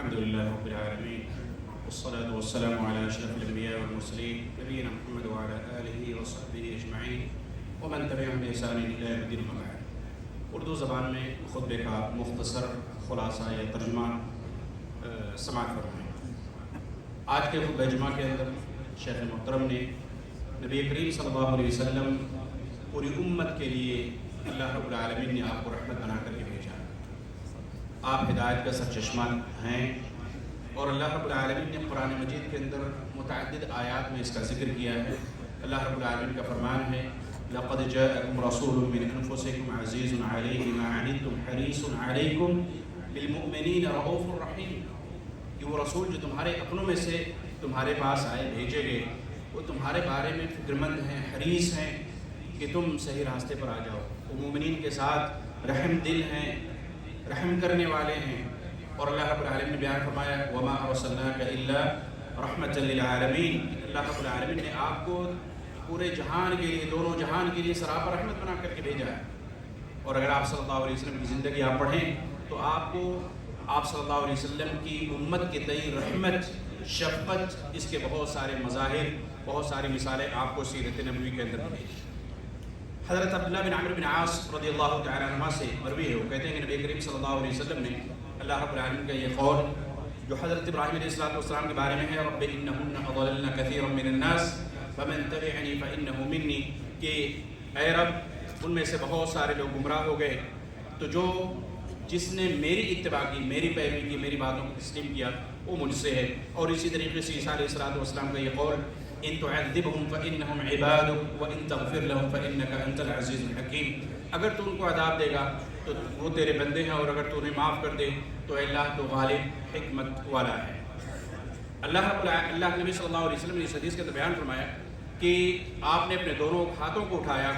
الحمد لله رب العالمين والصلاة والسلام على أشرف الأنبياء والمرسلين نبينا محمد وعلى آله وصحبه أجمعين ومن تبعهم بإحسان إلى يوم الدين أما بعد۔ اردو زبان میں خطبے کا مختصر خلاصہ یا ترجمہ سماعت فرمائیں۔ آج کے خطبہ جمعہ کے اندر شیخ محترم نے نبی کریم صلی اللہ علیہ وسلم پوری امت کے لیے اللہ رب العالمین نے آپ کو رحمت بنا کر کے بھیجا۔ آپ ہدایت کا سرچشمہ ہیں، اور اللہ رب العالمین نے قرآن مجید کے اندر متعدد آیات میں اس کا ذکر کیا ہے۔ اللہ رب العالمین کا فرمان ہے لَقَدْ جَاءَكُمْ رَسُولٌ مِّنْ أَنفُسِكُمْ عَزِيزٌ عَلَيْهِ مَا عَنِتُّمْ حَرِيصٌ عَلَيْكُمْ بِالْمُؤْمِنِينَ رَءُوفٌ رَحِيمٌ کہ وہ رسول جو تمہارے اپنوں میں سے تمہارے پاس آئے بھیجے گئے، وہ تمہارے بارے میں فکرمند ہیں، حریص ہیں کہ تم صحیح راستے پر آ جاؤ۔ وہ مومنین کے ساتھ رحم دل ہیں، رحم کرنے والے ہیں۔ اور اللہ رب العالمین نے بیان فرمایا وَمَا أَرْسَلْنَاكَ إِلَّا رَحْمَةً لِلْعَالَمِينَ، اللہ رب العالمین نے آپ کو پورے جہان کے لیے، دونوں جہان کے لیے سراپا رحمت بنا کر کے بھیجا ہے۔ اور اگر آپ صلی اللہ علیہ وسلم کی زندگی آپ پڑھیں تو آپ کو آپ صلی اللہ علیہ وسلم کی امت کے تئیں رحمت، شفقت، اس کے بہت سارے مظاہر، بہت ساری مثالیں آپ کو سیرت نبوی کے اندر ملیں۔ حضرت عبداللہ بن عمرو بن عاص رضی اللہ تعالیٰ عنہ سے مروی ہے، وہ کہتے ہیں کہ نبی کریم صلی اللہ علیہ وسلم نے اللہ رب العالمین کا یہ قول جو حضرت ابراہیم علیہ السلام کے بارے میں ہے رب انہن اضللن کثیرا من الناس فمن تبعنی فانہ منی، کہ اے رب ان میں سے بہت سارے لوگ گمراہ ہو گئے، تو جس نے میری اتباع کی، میری پیروی کی، میری باتوں کو تسلیم کیا وہ مجھ سے ہے۔ اور اسی طریقے سے عیسیٰ علیہ السلام کا یہ قول ان تعذبهم فانهم عبادك وان تغفر لهم فانك انت العزیز الحکیم، اگر تو ان کو عذاب دے گا تو وہ تیرے بندے ہیں، اور اگر تو انہیں معاف کر دے تو اے اللہ تو غالب حکمت والا ہے۔ اللہ نبی صلی اللہ علیہ وسلم نے اس حدیث کے اندر بیان فرمایا کہ آپ نے اپنے دونوں ہاتھوں کو اٹھایا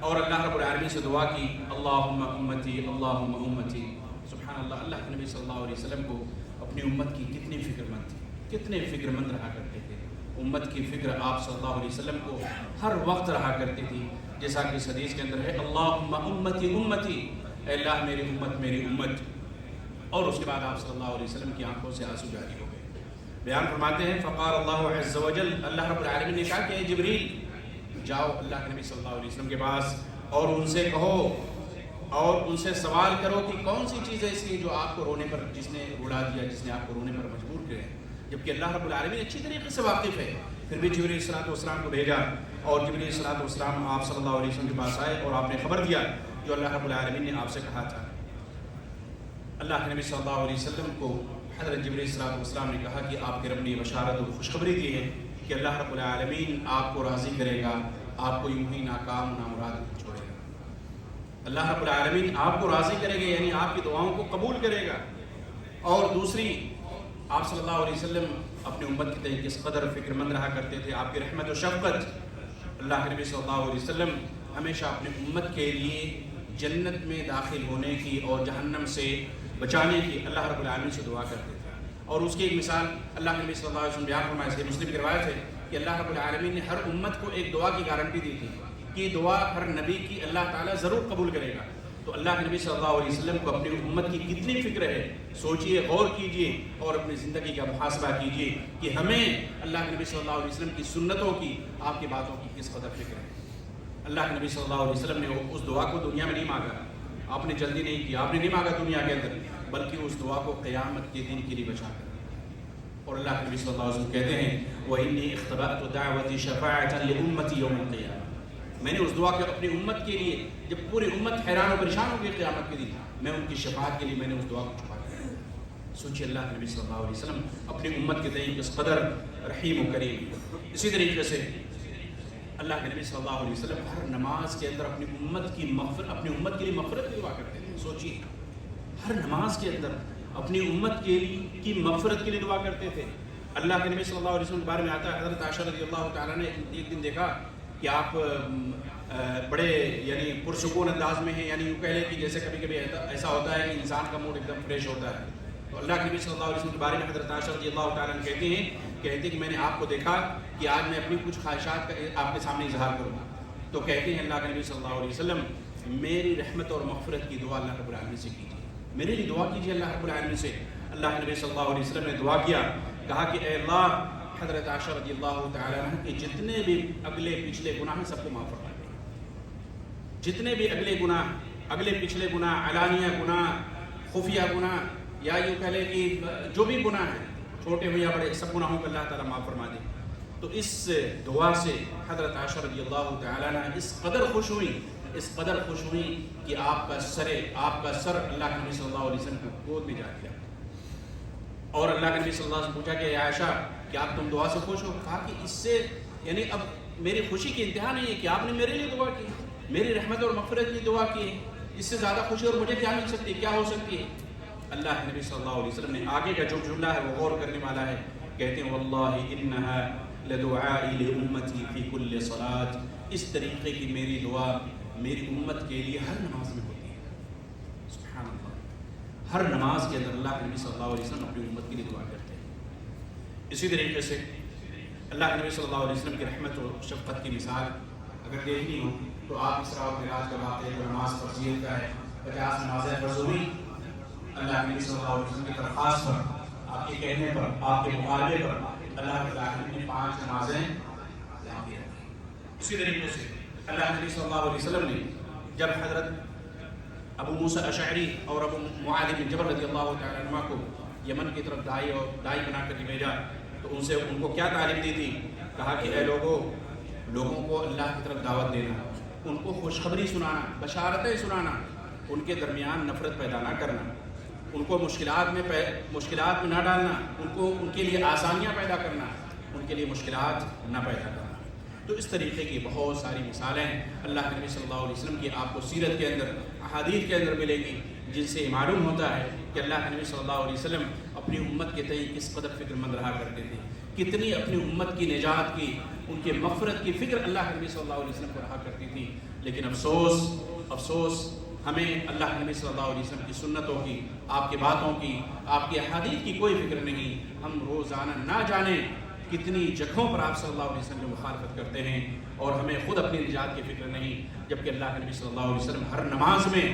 اور اللہ رب العالمین سے دعا کی اللہم امتی اللہم امتی۔ سبحان اللہ، اللہ کے نبی صلی اللہ علیہ وسلم کو اپنی امت کی کتنی فکر مند تھی، کتنے فکر مند رہا کرتے تھے۔ امت کی فکر آپ صلی اللہ علیہ وسلم کو ہر وقت رہا کرتی تھی، جیسا کہ اس حدیث کے اندر ہے اللہم امتی امتی، اے اللہ میری امت میری امت۔ اور اس کے بعد آپ صلی اللہ علیہ وسلم کی آنکھوں سے آنسو جاری ہو گئے۔ بیان فرماتے ہیں فقال اللہ عز وجل، اللہ رب العالمین نے کہا کہ اے جبریل جاؤ اللہ کے نبی صلی اللہ علیہ وسلم کے پاس اور ان سے کہو اور ان سے سوال کرو کہ کون سی چیز ایسی ہے جو آپ کو رونے پر، جس نے رلا دیا، جس نے آپ کو رونے پر مجبور کیا، جبکہ اللہ رب العالمین اچھی طریقے سے واقف ہے۔ پھر بھی جبریل علیہ السلام کو بھیجا اور جبریل علیہ السلام آپ صلی اللہ علیہ وسلم کے پاس آئے اور آپ نے خبر دیا جو اللہ رب العالمین نے آپ سے کہا تھا۔ اللہ کے نبی صلی اللہ علیہ وسلم کو حضرت جبریل علیہ السلام نے کہا کہ آپ کے رب نے بشارت اور خوشخبری دی ہے کہ اللہ رب العالمین آپ کو راضی کرے گا، آپ کو یوں ہی ناکام نامراد چھوڑے گا۔ اللہ رب العالمین آپ کو راضی کرے گا، یعنی آپ کی دعاؤں کو قبول کرے گا۔ اور دوسری، آپ صلی اللہ علیہ وسلم اپنی امت کے تئیں کس قدر فکر مند رہا کرتے تھے، آپ کی رحمت و شفقت۔ اللہ کے نبی صلی اللہ علیہ وسلم ہمیشہ اپنی امت کے لیے جنت میں داخل ہونے کی اور جہنم سے بچانے کی اللہ رب العالمین سے دعا کرتے تھے۔ اور اس کی ایک مثال اللہ کے نبی صلی اللہ علیہ وسلم بیان فرمایا، صحیح مسلم کی روایت ہے کہ اللہ رب العالمین نے ہر امت کو ایک دعا کی گارنٹی دی تھی کہ دعا ہر نبی کی اللہ تعالیٰ ضرور قبول کرے گا۔ تو اللہ کے نبی صلی اللہ علیہ وسلم کو اپنی امت کی کتنی فکر ہے، سوچئے، غور کیجئے اور اپنی زندگی کا محاسبہ کیجئے کہ ہمیں اللہ کے نبی صلی اللہ علیہ وسلم کی سنتوں کی، آپ کی باتوں کی کس قدر فکر ہے۔ اللہ کے نبی صلی اللہ علیہ وسلم نے اس دعا کو دنیا میں نہیں مانگا، آپ نے جلدی نہیں کی، آپ نے نہیں مانگا دنیا کے اندر، بلکہ اس دعا کو قیامت کے دن کے لیے بچا کر۔ اور اللہ کے نبی صلی اللہ علیہ وسلم کہتے ہیں وَإِنِّي اخْتَبَأْتُ دَعْوَتِي شَفَاعَةً لِأُمَّتِي يَوْمَ الْقِيَامَةِ، میں نے اس دعا کو اپنی امت کے لیے، جب پوری امت حیران و پریشان ہوگی قیامت کے دن، میں ان کی شفاعت کے لیے میں نے اس دعا کو چھپا دیا۔ سوچیے اللہ کے نبی صلی اللہ علیہ وسلم اپنی امت کے تئیں کس قدر رحیم و کریم۔ اسی طریقے سے اللہ کے نبی صلی اللہ علیہ وسلم ہر نماز کے اندر اپنی امت کی مغفرت، اپنی امت کے لیے مغفرت کی دعا کرتے تھے۔ سوچیے ہر نماز کے اندر اپنی امت کے لیے کی مغفرت کے لیے دعا کرتے تھے۔ اللہ کے نبی صلی اللہ علیہ وسلم کے بارے میں آتا ہے حضرت عائشہ رضی اللہ تعالیٰ نے ایک دن دیکھا کہ آپ بڑے یعنی پرسکون انداز میں ہیں، یعنی یوں کہہ لیں کہ جیسے کبھی کبھی ایسا ہوتا ہے کہ انسان کا موڈ ایک دم فریش ہوتا ہے۔ تو اللہ کے نبی صلی اللہ علیہ وسلم کے بارے میں حضرت عائشہ رضی اللہ تعالیٰ کہتے ہیں کہ میں نے آپ کو دیکھا کہ آج میں اپنی کچھ خواہشات کا آپ کے سامنے اظہار کروں۔ تو کہتے ہیں اللہ کے نبی صلی اللہ علیہ وسلم میری رحمت اور مغفرت کی دعا اللہ رب العالمین سے کیجیے، میرے لیے دعا کیجیے اللہ رب العالمین سے۔ اللہ کے نبی صلی اللہ علیہ وسلم نے دعا کیا، کہا کہ اے اللہ حضرت عائشہ رضی اللہ تعالیٰ عنہ کے جتنے بھی اگلے پچھلے گناہ ہیں سب کو معاف فرما دے، جتنے بھی اگلے گناہ، اگلے پچھلے گناہ، علانیہ گناہ، خفیہ گناہ، یا یوں کہہ لیں کہ جو بھی گناہ ہیں چھوٹے ہو یا بڑے، سب گناہوں کو اللہ تعالیٰ معاف فرما دے۔ تو اس دعا سے حضرت عائشہ رضی اللہ تعالیٰ عنہ اس قدر خوش ہوئی کہ آپ کا سر اللہ کے نبی صلی اللہ علیہ وسلم کو گود میں جا دیا، اور اللہ کے نبی صلی اللہ علیہ وسلم پوچھا کہ اے عائشہ کیا آپ تم دعا سے خوش ہو؟ کہا کہ اس سے یعنی اب میری خوشی کی انتہا نہیں ہے کہ آپ نے میرے لیے دعا کی، میری رحمت اور مغفرت کی دعا کی ہے، اس سے زیادہ خوشی اور مجھے کیا مل سکتی ہے، کیا ہو سکتی ہے؟ اللہ کے نبی صلی اللہ علیہ وسلم نے آگے کا جو جملہ ہے وہ غور کرنے والا ہے، کہتے ہیں واللہ انہا لدعائی لامتی فی کل صلاۃ، اس طریقے کی میری دعا میری امت کے لیے ہر نماز میں ہوتی ہے۔ سبحان اللہ، ہر نماز کے اندر اللہ کے نبی صلی اللہ علیہ وسلم اپنی امت کے لیے دعا کرتے ہیں۔ اسی طریقے سے اللہ کے نبی صلی اللہ علیہ وسلم کی رحمت اور شفقت کی مثال اگر دیکھنی ہو تو آپ اسراء و معراج کا واقعہ جو نماز فرضیت کا ہے، 50 نمازیں فرض ہوئی، اللہ کے نبی صلی اللہ علیہ وسلم کی درخواست پر، آپ کے کہنے پر، آپ کے مطالبے پر اللہ تعالیٰ نے 5 نمازیں لا دی۔ اسی طریقے سے اللہ کے نبی صلی اللہ علیہ وسلم نے جب حضرت ابو موسیٰ اشعری اور ابو معاذ بن جبل رضی اللہ تعالیٰ عنہ کو یمن کی طرف دائی بنا کر بھیجا تو ان کو کیا تعلیم دی تھی؟ کہا کہ اے لوگوں کو اللہ کی طرف دعوت دینا، ان کو خوشخبری سنانا، بشارتیں سنانا، ان کے درمیان نفرت پیدا نہ کرنا، ان کو مشکلات میں نہ ڈالنا، ان کے لیے آسانیاں پیدا کرنا، ان کے لیے مشکلات نہ پیدا کرنا۔ تو اس طریقے کی بہت ساری مثالیں اللہ کے نبی صلی اللہ علیہ وسلم کی آپ کو سیرت کے اندر، احادیث کے اندر ملے گی، جن سے معلوم ہوتا ہے کہ اللہ کے نبی صلی اللہ علیہ وسلم اپنی امت کے تئیں کس قدر فکر مند رہا کرتے تھے، کتنی اپنی امت کی نجات کی، ان کے مغفرت کی فکر اللہ کے نبی صلی اللہ علیہ وسلم کو رہا کرتی تھی۔ لیکن افسوس ہمیں اللہ کے نبی صلی اللہ علیہ وسلم کی سنتوں کی، آپ کی باتوں کی، آپ کی احادیث کی کوئی فکر نہیں۔ ہم روزانہ نہ جانے کتنی جگہوں پر آپ صلی اللہ علیہ وسلم کی مخالفت کرتے ہیں، اور ہمیں خود اپنی نجات کی فکر نہیں، جبکہ اللہ کے نبی صلی اللہ علیہ وسلم ہر نماز میں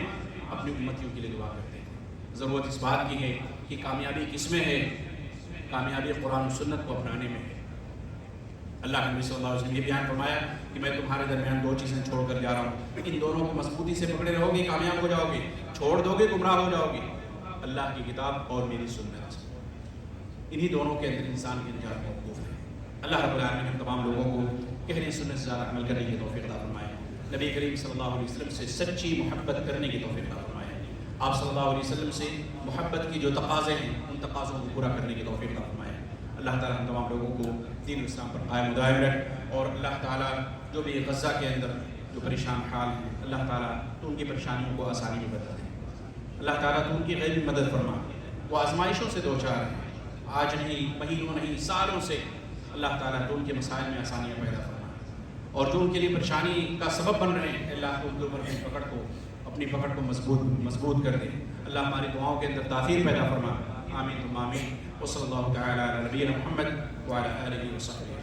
اپنی امتیوں کے لیے دعا کرتے ہیں۔ ضرورت اس بات کی ہے کہ کامیابی کس میں ہے؟ کامیابی قرآن و سنت کو اپنانے میں ہے۔ اللہ کے نبی صلی اللہ علیہ وسلم یہ بیان فرمایا کہ میں تمہارے درمیان 2 چیزیں چھوڑ کر جا رہا ہوں، ان دونوں کو مضبوطی سے پکڑے رہو گے کامیاب ہو جاؤ گے، چھوڑ دو گے گمراہ ہو جاؤ گے، اللہ کی کتاب اور میری سنت۔ انہی دونوں کے اندر انسان کی نجات موقوف ہے۔ اللہ رب العالمین ہم تمام لوگوں کو کہنے سنت سے زیادہ عمل کرنے کی توفیق عطا فرمائے، نبی کریم صلی اللہ علیہ وسلم سے سچی محبت کرنے کی توفیق عطا فرمائے، آپ صلی اللہ علیہ وسلم سے محبت کی جو تقاضے ہیں ان تقاضوں کو پورا کرنے کی توفیق عطا فرمائے۔ اللہ تعالیٰ ہم تمام لوگوں کو دین اسلام پر قائم و دائم رکھ، اور اللہ تعالیٰ جو بھی غزہ کے اندر جو پریشان حال ہیں، اللہ تعالیٰ تو ان کی پریشانیوں کو آسانی میں بدل دے، اللہ تعالیٰ تو ان کی غیبی مدد فرما، وہ آزمائشوں سے دوچار ہیں، آج نہیں، مہینوں نہیں، سالوں سے، اللہ تعالیٰ تو ان کے مسائل میں آسانیاں پیدا فرما، اور جو ان کے لیے پریشانی کا سبب بن رہے ہیں اللہ تو ان کے اوپر اپنی پکڑ کو مضبوط کر دے، اللہ ہماری دعاؤں کے اندر تاثیر پیدا فرما، آمین ثم آمین، وصلی اللہ تعالیٰ علی نبینا محمد وعلی آلہ وصحبہ۔